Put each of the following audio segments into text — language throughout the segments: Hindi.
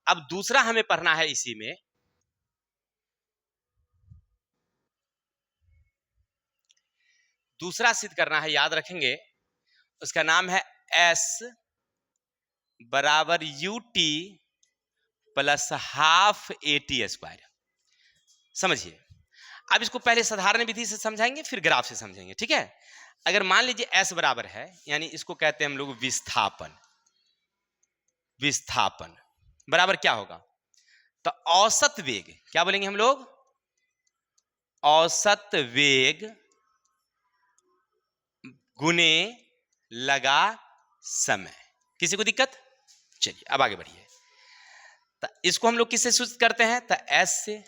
अब दूसरा हमें पढ़ना है इसी में, दूसरा सिद्ध करना है, याद रखेंगे, उसका नाम है S बराबर UT plus half AT square. समझिए, अब इसको पहले साधारण विधि से समझाएंगे, फिर ग्राफ से समझेंगे, ठीक है। अगर मान लीजिए S बराबर है, यानी इसको कहते हैं हम लोग विस्थापन, विस्थापन बराबर क्या होगा, तो औसत वेग, क्या बोलेंगे हम लोग, औसत वेग गुने लगा समय। किसी को दिक्कत? चलिए अब आगे बढ़िए। तो इसको हम लोग किससे सूचित करते हैं, तो S से।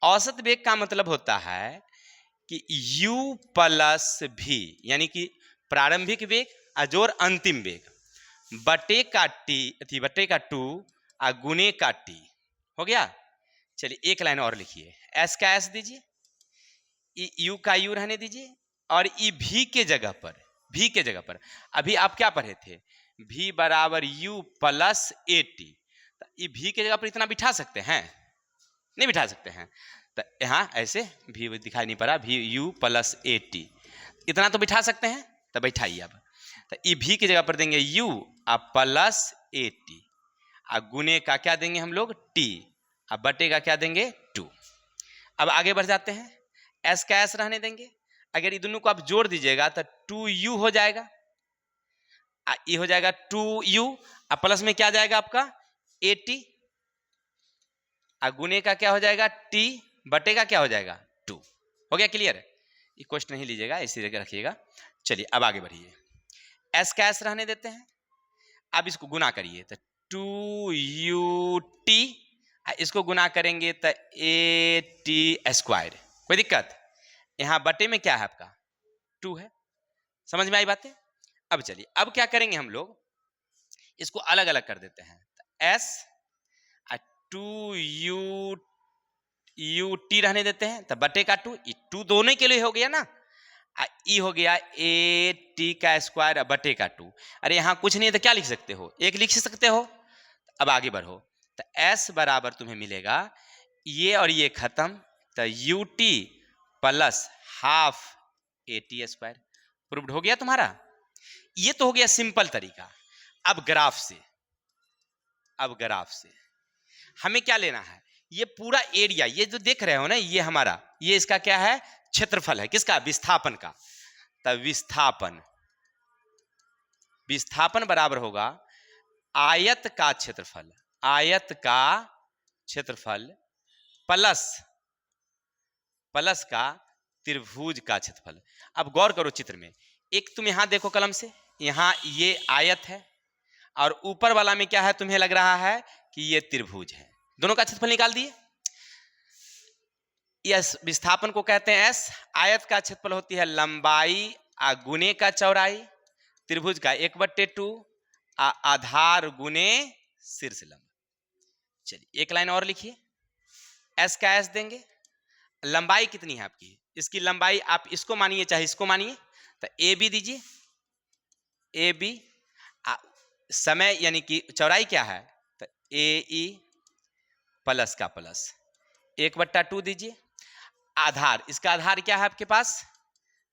औसत वेग का मतलब होता है कि U प्लस V, यानी कि प्रारंभिक वेग अजोर अंतिम वेग बटे का टी, बटे का 2 गुने का टी, हो गया। चलिए एक लाइन और लिखिए, S का S दीजिए, U का U रहने दीजिए, और ई V के जगह पर, V के जगह पर अभी आप क्या पढ़े थे, V बराबर U प्लस AT, तो ई V के जगह पर इतना बिठा सकते हैं, नहीं बिठा सकते हैं, तो यहाँ ऐसे V दिखाई नहीं पड़ा, V U प्लस AT, इतना तो बिठा सकते हैं, तो बैठाइए। अब तो ई V की जगह पर देंगे U प्लस AT, गुने का क्या देंगे हम लोग T, बटे का क्या देंगे 2। अब आगे बढ़ जाते हैं, S का S रहने देंगे, अगर ये दोनों को आप जोड़ दीजिएगा तो 2U हो जाएगा, ये हो जाएगा 2U, प्लस में क्या जाएगा आपका AT, गुने का क्या हो जाएगा T, बटे का क्या हो जाएगा 2। हो गया क्लियर? ये क्वेश्चन नहीं लीजिएगा, इसी जगह रखिएगा। चलिए अब आगे बढ़िए, S का S रहने देते हैं, अब इसको गुना करिए तो 2UT, इसको गुना करेंगे तो AT स्क्वायर। कोई दिक्कत? यहां बटे में क्या है आपका 2 है। समझ में आई बातें? अब चलिए अब क्या करेंगे हम लोग, इसको अलग अलग कर देते हैं, S 2UT रहने देते हैं, तो बटे का 2, 2 दोनों के लिए हो गया ना, ई हो गया AT का स्क्वायर बटे का 2। अरे यहाँ कुछ नहीं है तो क्या लिख सकते हो, एक लिख सकते हो। अब आगे बढ़ो, तो S बराबर तुम्हें मिलेगा, ये और ये खत्म, तो UT plus half AT square. Proved हो गया तुम्हारा। ये तो हो गया सिंपल तरीका। अब ग्राफ से, अब ग्राफ से हमें क्या लेना है, ये पूरा एरिया, ये जो देख रहे हो ना, ये हमारा, ये इसका क्या है, क्षेत्रफल है, किसका, विस्थापन का। तब विस्थापन, विस्थापन बराबर होगा आयत का क्षेत्रफल, आयत का क्षेत्रफल प्लस, प्लस का त्रिभुज का क्षेत्रफल। अब गौर करो चित्र में, एक तुम यहां देखो कलम से, यहां ये आयत है, और ऊपर वाला में क्या है, तुम्हें लग रहा है कि ये त्रिभुज है। दोनों का क्षेत्रफल निकाल दिए। यस, विस्थापन को कहते हैं S, आयत का क्षेत्रफल होती है लंबाई गुने का चौड़ाई, त्रिभुज का 1/2 आधार गुने शीर्ष लंब। चलिए एक लाइन और लिखिए, S का S देंगे, लंबाई कितनी है आपकी, इसकी लंबाई आप इसको मानिए चाहे इसको मानिए, तो AB दीजिए, AB, समय यानी कि चौड़ाई क्या है, तो AE प्लस का प्लस 1/2 दीजिए, आधार, इसका आधार क्या है आपके पास,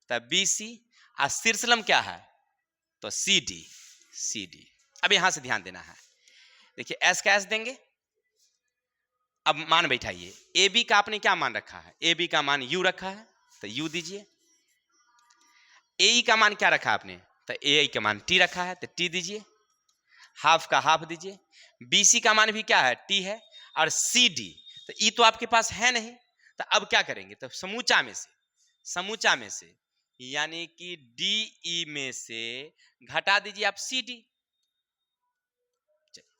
तो BC, शीर्ष लंब क्या है, तो CD, CD। अब यहां से ध्यान देना है, देखिए S का S देंगे, अब मान बैठाइए, AB का आपने क्या मान रखा है, AB का मान U रखा है, तो U दीजिए। AE का मान क्या रखा आपने, तो AE का मान T रखा है, तो T दीजिए। हाफ का हाफ दीजिए। BC का मान भी क्या है, T है, और CD, तो E तो आपके पास है नहीं, तो अब क्या करेंगे, तो समूचा में से, समूचा में से यानी कि DE में से घटा दीजिए आप CD।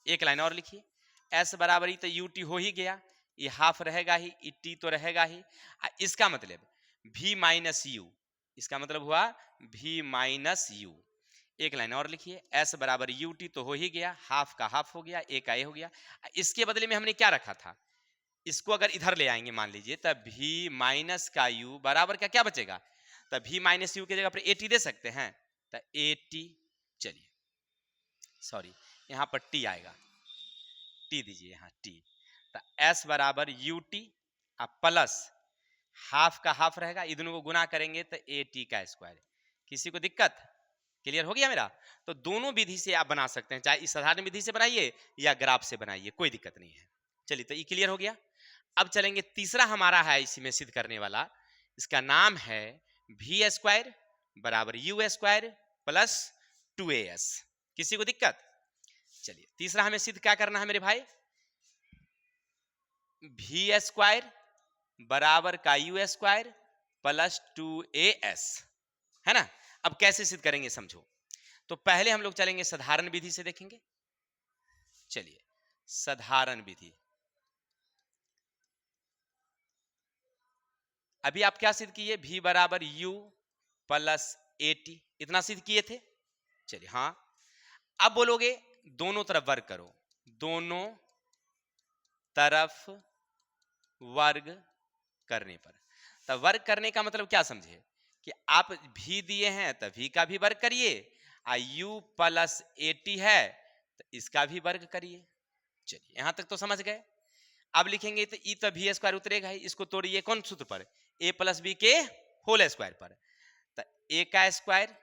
एक लाइन और लिखिए, S बराबर ही तो UT हो ही गया, ये हाफ रहेगा ही, T तो रहेगा ही, इसका मतलब V माइनस U, इसका मतलब हुआ V माइनस U। एक लाइन और लिखिए, S बराबर UT तो हो ही गया, हाफ का हाफ हो गया, एक A हो गया। इसके बदले में हमने क्या रखा था, इसको अगर इधर ले आएंगे मान लीजिए, तब V माइनस का U बराबर का क्या बचेगा, तब V माइनस U की जगह पर AT दे सकते हैं, तो AT, चलिए सॉरी यहाँ पर T आएगा, टी दीजिए यहाँ टी, तो एस बराबर यू टी प्लस हाफ का हाफ रहेगा, इन दोनों को गुना करेंगे तो ए टी का स्क्वायर। किसी को दिक्कत? क्लियर हो गया मेरा? तो दोनों विधि से आप बना सकते हैं, चाहे इस साधारण विधि से बनाइए या ग्राफ से बनाइए, कोई दिक्कत नहीं है। चलिए तो ये क्लियर हो गया। अब चलेंगे तीसरा हमारा है इसी में सिद्ध करने वाला, इसका नाम है वी स्क्वायर बराबर यू स्क्वायर प्लस 2as। किसी को दिक्कत? चलिए तीसरा हमें सिद्ध क्या करना है मेरे भाई, वी स्क्वायर बराबर का यू स्क्वायर प्लस 2as, है ना। अब कैसे सिद्ध करेंगे समझो। तो पहले हम लोग चलेंगे साधारण विधि से देखेंगे। चलिए साधारण विधि, अभी आप क्या सिद्ध किए, v बराबर u प्लस ए टी, इतना सिद्ध किए थे। चलिए हाँ, अब बोलोगे दोनों तरफ वर्ग करो, दोनों तरफ वर्ग करने पर, तो वर्ग करने का मतलब क्या समझे कि आप v दिए हैं तो v का भी वर्ग करिए, u प्लस ए टी है तो इसका भी वर्ग करिए। चलिए यहां तक तो समझ गए। अब लिखेंगे तो ई तो वी स्क्वायर उतरेगा ही, इसको तोड़िए कौन सूत्र पर, ए प्लस बी के होल स्क्वायर पर, तो ए का square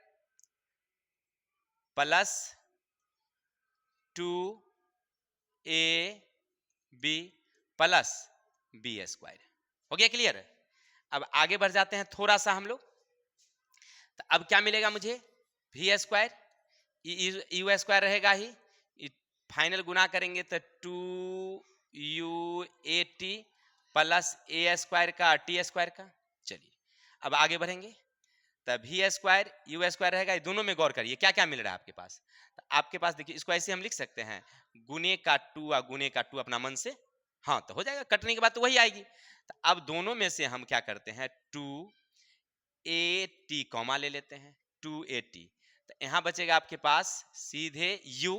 plus 2 a b plus b square. हो गया क्लियर? अब आगे बढ़ जाते हैं थोड़ा सा हम लोग, तो अब क्या मिलेगा मुझे, वी स्क्वायर यू स्क्वायर रहेगा ही, फाइनल गुना करेंगे तो 2u80 प्लस ए स्क्वायर का टी स्क्वायर का। चलिए अब आगे बढ़ेंगे, तब वी स्क्वायर यू स्क्वायर रहेगा, ये दोनों में गौर करिए क्या क्या मिल रहा है आपके पास। तो आपके पास देखिए इसको ऐसे हम लिख सकते हैं, गुने का 2 और गुने का 2 अपना मन से, हाँ तो हो जाएगा, कटने के बाद तो वही आएगी। तो अब दोनों में से हम क्या करते हैं, 2a t कॉमा ले लेते हैं, 2a t, तो यहाँ बचेगा आपके पास सीधे u,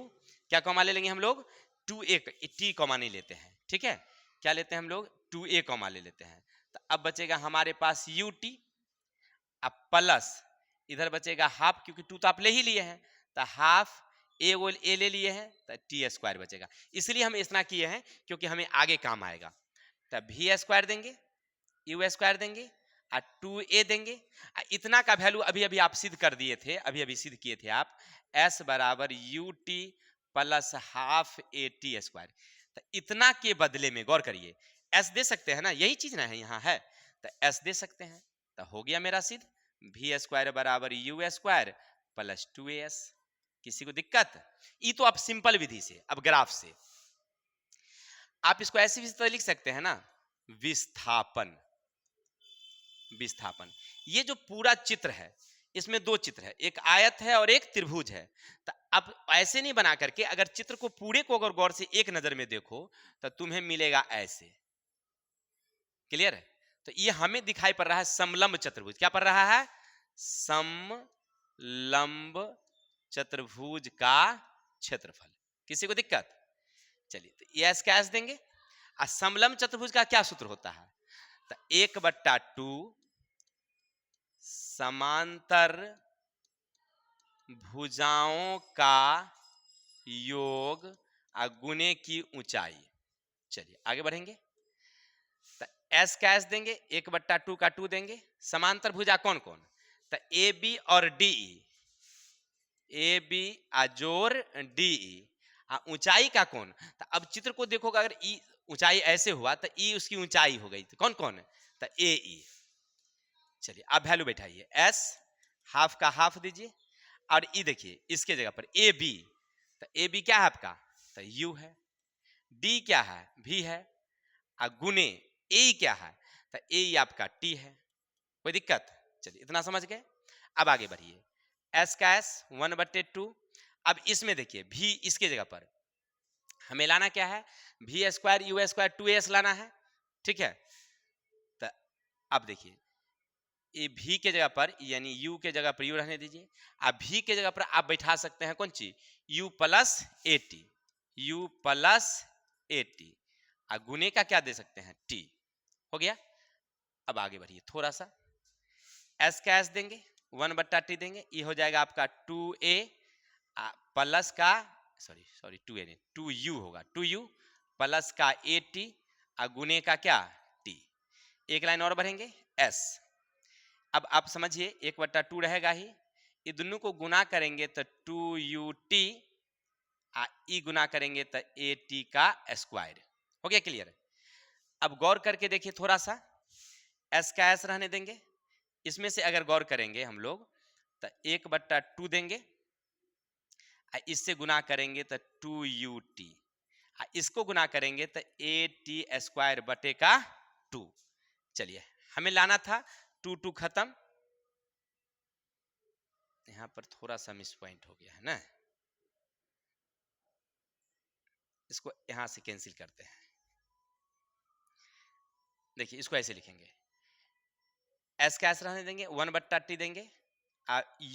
क्या कॉमा ले लेंगे हम लोग, 2a t कॉमा नहीं लेते हैं, ठीक है, क्या लेते हैं हम लोग, 2a कॉमा ले लेते हैं। तो अब बचेगा हमारे पास ut, अब प्लस इधर बचेगा हाफ, क्योंकि 2 तो आप ले ही लिए हैं, तो हाफ ए ले लिए हैं तो टी स्क्वायर बचेगा। इसलिए हम इतना किए हैं क्योंकि हमें आगे काम आएगा। तो वी स्क्वायर देंगे, यू स्क्वायर देंगे और 2a देंगे, इतना का वैल्यू अभी अभी आप सिद्ध कर दिए थे, अभी अभी सिद्ध किए थे आप, s बराबर U T plus half A T square. तो इतना के बदले में गौर करिए s दे सकते हैं ना, यही चीज ना है यहाँ है, तो s दे सकते हैं, तो हो गया मेरा सिद्ध, वी स्क्वायर बराबर यू स्क्वायर प्लस 2as। किसी को दिक्कत? ये तो आप सिंपल विधि से। अब ग्राफ से आप इसको ऐसे भी तो लिख सकते हैं ना, विस्थापन, विस्थापन, ये जो पूरा चित्र है इसमें दो चित्र है, एक आयत है और एक त्रिभुज है। तो अब ऐसे नहीं बना करके, अगर चित्र को पूरे को अगर गौर से एक नजर में देखो तो तुम्हें मिलेगा ऐसे। क्लियर है? तो ये हमें दिखाई पड़ रहा है समलंब चतुर्भुज, क्या पड़ रहा है, समलंब चतुर्भुज का क्षेत्रफल। किसी को दिक्कत? चलिए तो ये कैश देंगे, और समलंब चतुर्भुज का क्या सूत्र होता है, तो 1/2 समांतर भुजाओं का योग और गुने की ऊंचाई। चलिए आगे बढ़ेंगे, तो एस कैश देंगे, 1/2 का 2 देंगे, समांतर भुजा कौन कौन, तो ए बी और डी, ए बी जोर डी, ऊंचाई का कौन, तो अब चित्र को देखोगे, अगर ई ऊंचाई ऐसे हुआ तो ई उसकी ऊंचाई हो गई, तो कौन कौन, तो ए ई। चलिए अब वैल्यू बैठाइए, एस हाफ का हाफ दीजिए, और ई देखिए इसके जगह पर ए बी, तो ए बी क्या है आपका, तो यू है, डी क्या है, भी है, और गुने ए क्या है, तो ए आपका टी है। कोई दिक्कत? चलिए इतना समझ गए। अब आगे बढ़िए, एस का एस 1/2, अब इसमें देखिए भी इसके जगह पर हमें लाना क्या है, we square you square 2as लाना है, ठीक है। तो अब देखिए ये भी के जगह पर, यानी u के जगह पर u रहने दीजिए, अब v के जगह पर आप बैठा सकते हैं कौन चीज, u plus A T, you plus A T, और गुने का क्या दे सकते हैं, t। हो गया। अब आगे बढ़िए थोड़ा सा, s का s देंगे, 1/t देंगे, ये हो जाएगा आपका 2a प्लस का, सॉरी 2a नहीं 2u होगा, 2u प्लस का ए टी और गुने का क्या टी। एक लाइन और बढ़ेंगे एस। अब आप समझिए 1/2 रहेगा ही, ये दोनों को गुना करेंगे तो 2ut ई गुना करेंगे तो ए टी का स्क्वायर। हो गया क्लियर। अब गौर करके देखिए थोड़ा सा, एस का एस रहने देंगे, इसमें से अगर गौर करेंगे हम लोग तो 1/2 देंगे, इससे गुना करेंगे तो 2ut, इसको गुना करेंगे तो ए टी स्क्वायर बटे का 2। चलिए हमें लाना था 2 खत्म, यहां पर थोड़ा सा मिस पॉइंट हो गया है ना, इसको यहां से कैंसिल करते हैं। देखिए इसको ऐसे लिखेंगे, एस का एस रहने देंगे, 1/t देंगे,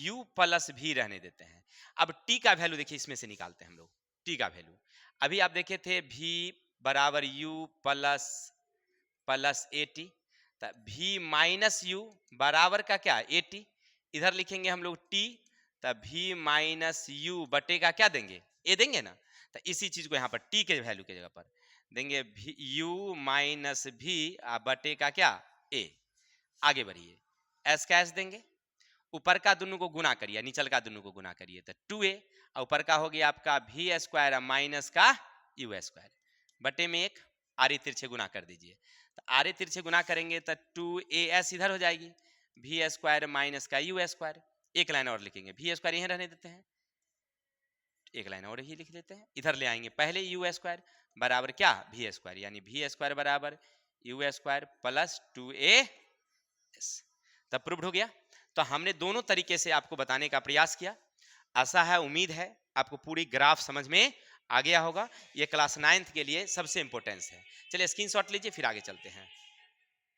u प्लस भी रहने देते हैं। अब t का वैल्यू देखिए इसमें से निकालते हैं हम लोग, t का वैल्यू अभी आप देखे थे v बराबर u प्लस ए टी, तो v माइनस यू बराबर का क्या ए टी, इधर लिखेंगे हम लोग t, तो v माइनस यू बटे का क्या देंगे ए देंगे ना, तो इसी चीज को यहाँ पर t के वैल्यू के जगह पर देंगे u माइनस भी बटे का क्या ए। आगे बढ़िए, एस का एस देंगे, ऊपर का दोनों को गुना करिए, नीचल का दोनों को गुना करिए तो 2a, और ऊपर का हो गया आपका v स्क्वायर माइनस का यू स्क्वायर बटे में एक आरे तिरछे गुना कर दीजिए, तो आरे तिरछे गुना करेंगे तो 2as इधर हो जाएगी, v स्क्वायर माइनस का यू स्क्वायर। एक लाइन और लिखेंगे, v स्क्वायर यहीं रहने देते हैं, एक लाइन और ही लिख लेते हैं, इधर ले आएंगे पहले यू स्क्वायर बराबर क्या v स्क्वायर, यानी v स्क्वायर बराबर यू स्क्वायर प्लस 2as। तब प्रूव्ड हो गया। तो हमने दोनों तरीके से आपको बताने का प्रयास किया, आशा है उम्मीद है आपको पूरी ग्राफ समझ में आ गया होगा। ये क्लास 9th के लिए सबसे इंपॉर्टेंस है। चलिए स्क्रीनशॉट लीजिए फिर आगे चलते हैं।